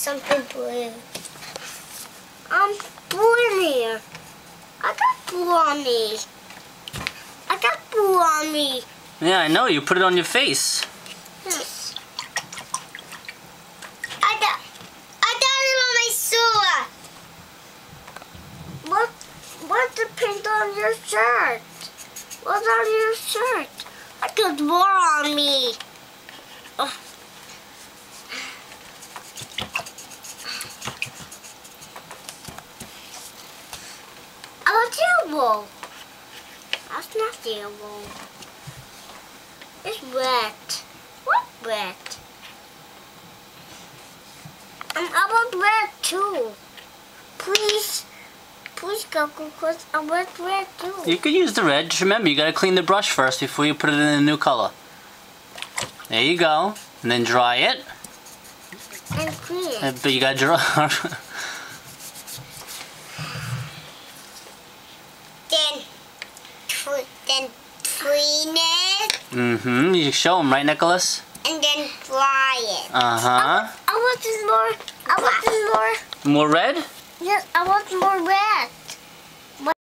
something blue. Blue in here. I got blue on me. I got blue on me. Yeah, I know. You put it on your face. Yes. I got it on my sword. What's the paint on your shirt? What's on your shirt? I got more on me. Oh. I want yellow. That's not yellow. It's red. What red? I want red too. Please, Coco, because I want red too. You could use the red. Just remember, you gotta clean the brush first before you put it in a new color. There you go. And then dry it. And clean it. But you gotta dry. Then clean it. Mm-hmm. You show them, right, Nicholas? And then dry it. Uh-huh. I want more. I want more. More red? Yes, I want more red.